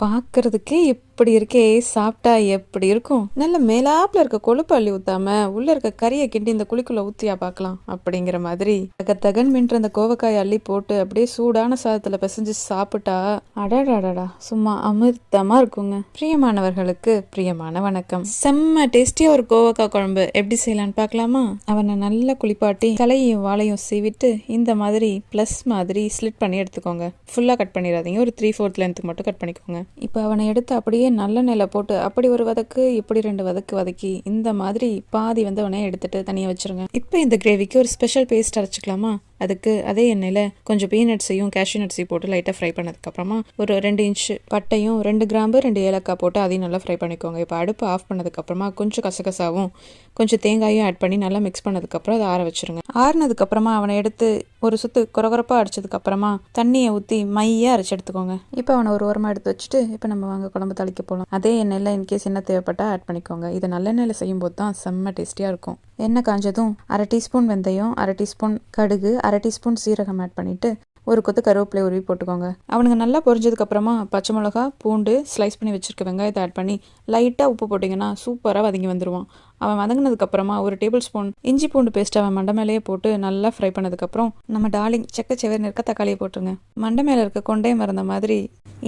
பார்க்கறதுக்கே இப்படி இருக்கே, சாப்பிட்டா எப்படி இருக்கும்? நல்ல மேலாப்புல இருக்க கொழுப்பு அள்ளி ஊத்தாம உள்ள இருக்க கறியை கிண்டி இந்த குழிக்குள்ள ஊத்தியா பார்க்கலாம் அப்படிங்கிற மாதிரி தகன் மின்ற அந்த கோவக்காயை அள்ளி போட்டு அப்படியே சூடான சாதத்துல பிசைஞ்சு சாப்பிட்டா அடாடாடா சும்மா அமிர்தமா இருக்குங்க. பிரியமானவர்களுக்கு பிரியமான வணக்கம். செம்ம டேஸ்டியா ஒரு கோவக்காய் குழம்பு எப்படி செய்யலான்னு பார்க்கலாமா? அவனை நல்லா குளிப்பாட்டி தலையும் வாழையும் சீவிட்டு இந்த மாதிரி பிளஸ் மாதிரி ஸ்லிட் பண்ணி எடுத்துக்கோங்க. ஃபுல்லா கட் பண்ணிடாதீங்க, ஒரு 3/4 லென்த்துக்கு மட்டும் கட் பண்ணிக்கோங்க. இப்போ அவனை எடுத்து அப்படியே நல்ல நெல்லை போட்டு அப்படி ஒரு வதக்கு இப்படி 2 வதக்கி இந்த மாதிரி பாதி வந்து அவனை எடுத்துட்டு தனியாக வச்சிருங்க. இப்போ இந்த கிரேவிக்கு ஒரு ஸ்பெஷல் பேஸ்ட் அரைச்சிக்கலாமா? அதுக்கு அதே எண்ணெயில் கொஞ்சம் பீனட்ஸையும் கேஷ்யூ நட்ஸையும் போட்டு லைட்டாக ஃப்ரை பண்ணதுக்கப்புறமா ஒரு 2 இன்ச் பட்டையும் 2 கிராம்பு 2 ஏலக்காய் போட்டு அதையும் நல்லா ஃப்ரை பண்ணிக்கோங்க. இப்போ அடுப்பு ஆஃப் பண்ணதுக்கப்புறமா கொஞ்சம் கசகசாவும் கொஞ்சம் தேங்காயும் ஆட் பண்ணி நல்லா மிக்ஸ் பண்ணதுக்கப்புறம் அதை ஆற வச்சுருங்க. ஆறுனதுக்கப்புறமா அவனை எடுத்து ஒரு சுத்து குறகுறப்பாக அடிச்சதுக்கப்புறமா தண்ணியை ஊற்றி மையாக அரைச்சி எடுத்துக்கோங்க. இப்போ அவனை ஒரு ஓரமாக எடுத்து வச்சுட்டு இப்போ நம்ம வாங்க குழம்பு தாளிக்க போகலாம். அதே எண்ணெயில் இன்கேஸ் என்ன தேவைப்பட்டால் ஆட் பண்ணிக்கோங்க. இதை நல்லெண்ணெயில் செய்யும்போது தான் செம்ம டேஸ்டியாக இருக்கும். எண்ணெய் காஞ்சதும் 1/2 டீஸ்பூன் வெந்தயம், 1/2 டீஸ்பூன் கடுகு, 1/2 டீஸ்பூன் சீரகம் ஆட் பண்ணிவிட்டு ஒரு கொத்து கருவேப்பிலை உருவி போட்டுக்கோங்க. அவனுங்க நல்லா பொரிஞ்சதுக்கப்புறமா பச்சை மிளகா, பூண்டு, ஸ்லைஸ் பண்ணி வச்சுருக்க வெங்காயத்தை ஆட் பண்ணி லைட்டாக உப்பு போட்டிங்கன்னா சூப்பராக வதங்கி வந்துடுவான். அவன் வதங்கினதுக்கப்புறமா ஒரு டேபிள் ஸ்பூன் இஞ்சி பூண்டு பேஸ்ட் அவன் மண்டை மேலேயே போட்டு நல்லா ஃப்ரை பண்ணதுக்கப்புறம் நம்ம டார்லிங் செக்கச்செவர்னு இருக்க தக்காளியை போட்டுருங்க. மண்டை மேலே இருக்க கொண்டே மறந்த மாதிரி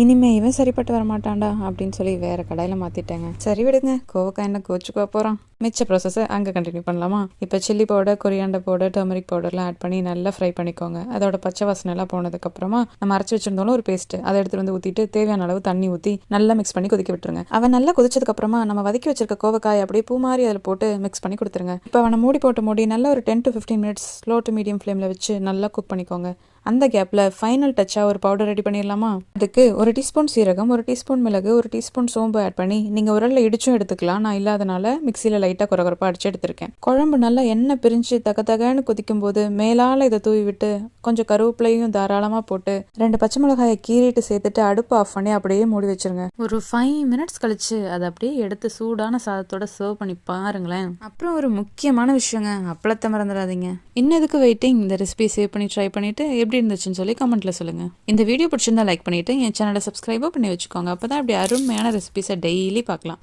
இனிமே இவன் சரிப்பட்டு வரமாட்டான்டா அப்படின்னு சொல்லி வேற கடையில் மாற்றிட்டேங்க. சரி விடுங்க, கோவக்காய் என்ன கோச்சுக்கோ போகிறான். மிச்ச ப்ராசஸை அங்கே கண்டினியூ பண்ணலாமா? இப்போ chilli powder, coriander powder, turmeric பவுடர்லாம் ஆட் பண்ணி நல்லா ஃப்ரை பண்ணிக்கோங்க. அதோட பச்சை வாசனை எல்லாம் போனதுக்கப்புறமா நம்ம அரைச்சி வச்சிருந்தோம் ஒரு பேஸ்ட், அதை எடுத்துட்டு வந்து ஊற்றிட்டு தேவையான அளவு தண்ணி ஊற்றி நல்லா மிக்ஸ் பண்ணி கொதிக்க விட்டுருங்க. அவன் நல்லா கொதிச்சதுக்கப்புறமா நம்ம வதக்கி வச்சிருக்க கோவக்காய் அப்படியே பூ மாதிரி அதில் போட்டு மிக்ஸ் பண்ணி கொடுத்துருங்க. இப்போ அவனை மூடி நல்லா ஒரு 10 to 15 minutes slow to medium ஃப்ளேமில் வச்சு நல்லா குக் பண்ணிக்கோங்க. அந்த கேப்பில் ஃபைனல் டச்சாக ஒரு பவுடர் ரெடி பண்ணிடலாமா? அதுக்கு 1 டீஸ்பூன் சீரகம், 1 டீஸ்பூன் மிளகு, 1 டீஸ்பூன் சோம்பு ஆட் பண்ணி நீங்கள் உரலில் இடிச்சும் எடுத்துக்கலாம். நான் இல்லாதனால மிக்சியில் லைட்டாக குறகுறப்பாக அடிச்சு எடுத்திருக்கேன். குழம்பு நல்லா எண்ணெய் பிரிஞ்சு தகன்னு கொதிக்கும் போது மேலால் இதை தூவி விட்டு கொஞ்சம் கருவேப்பிலையும் தாராளமாக போட்டு 2 பச்சை மிளகாயை கீறிட்டு சேர்த்துட்டு அடுப்பு ஆஃப் பண்ணி அப்படியே மூடி வச்சிருங்க. ஒரு 5 மினிட்ஸ் கழிச்சு அதை அப்படியே எடுத்து சூடான சாதத்தோட சர்வ் பண்ணி பாருங்களேன். அப்புறம் ஒரு முக்கியமான விஷயங்க, அப்பளத்தை மறந்துடாதீங்க. இன்னும் எதுக்கு வெயிட்டிங்? இந்த ரெசிபி சேவ் பண்ணி ட்ரை பண்ணிட்டு எப்படி இருந்துச்சுன்னு சொல்லி கமெண்ட்ல சொல்லுங்க. இந்த வீடியோ பிடிச்சிருந்தா லைக் பண்ணிட்டு என் சேனலை சப்ஸ்கிரைபும் பண்ணி வச்சுக்கோங்க. அப்பதான் அப்படி அருமையான ரெசிபிஸை டெய்லி பார்க்கலாம்.